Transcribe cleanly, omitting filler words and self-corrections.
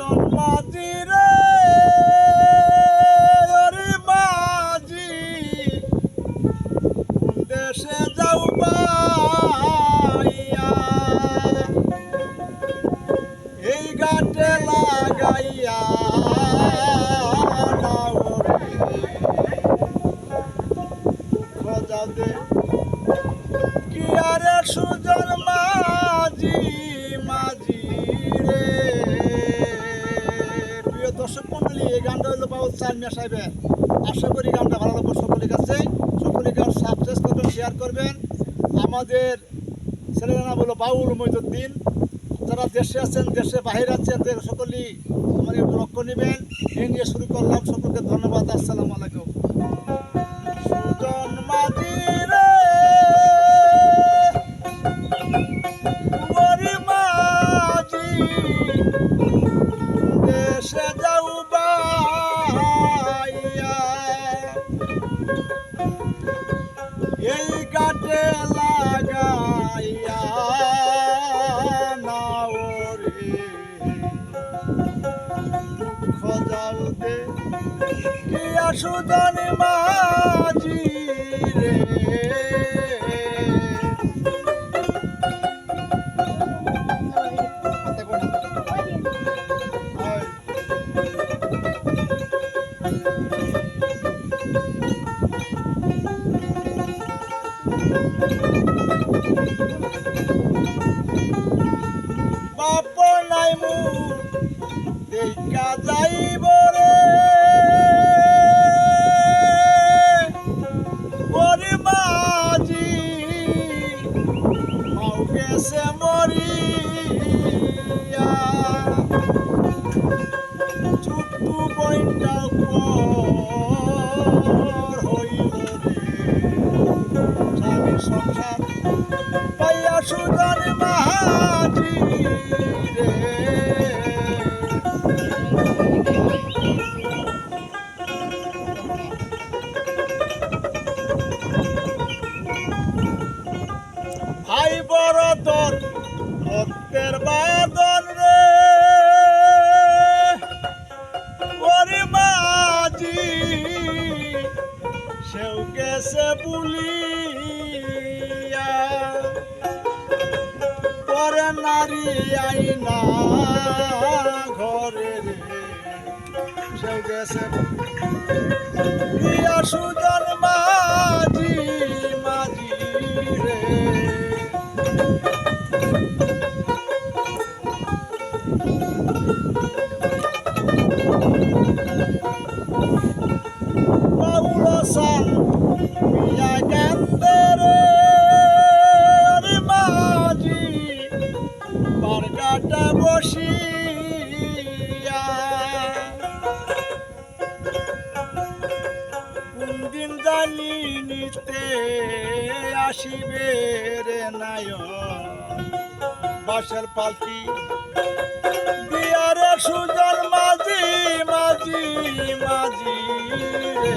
সুজন মাঝি রে ওরে মাঝি কোন দেশে যাও পাইয়া এই ঘাটে লাগাইয়া খোঁজাতে কি আরে সুজন মাঝি মাঝি রে। প্রিয় দর্শক মন্ডলী, এই গানটা হলো বাবু চালমিয়া সাহেবের। আশা করি গানটা ভালো লাগবে সকলের কাছে। সকলে গান সাবস্ক্রাইব করবেন, শেয়ার করবেন। আমাদের ছেলের নাম হলো বাউল মইজুদ্দিন। যারা দেশে আছেন, দেশে বাহিরে আছেন, সকলেই আমার একটু লক্ষ্য নেবেন। এই নিয়ে শুরু করলাম। সকলকে ধন্যবাদ। আসসালামু আলাইকুম। সুজন মাঝি রে ওরে মাঝি দেশে যাও বাইয়া এই ঘাটে লাগাইয়া নাও রে খোঁজাও দে কি সুজন মাঝি রে। বাপ নাই মু দেখা যাইব রে ওরে মাঝি মাও গেছে মরিয়া চুপটু বইটা পর হইল রে স্বামী সংসার পাইয়া সুজন মাঝি রে। ভাই বড় তোর রক্তের বাদন রে ওরে মাঝি সেও গেছে বুলিয়া পরে নারী আইনা ঘরে রে সেও গেছে প্রিয়া সুজন মাঝি মাঝি রে। বাউল সাল পিয়া কান্দে রে ওরে মাঝি বারগাটা বসিয়া কোন দিন জানি নিতে আসিবে রে নায়ক বাসের পালকি বিয়ারে সুজন মাঝি মাঝি মাঝি রে।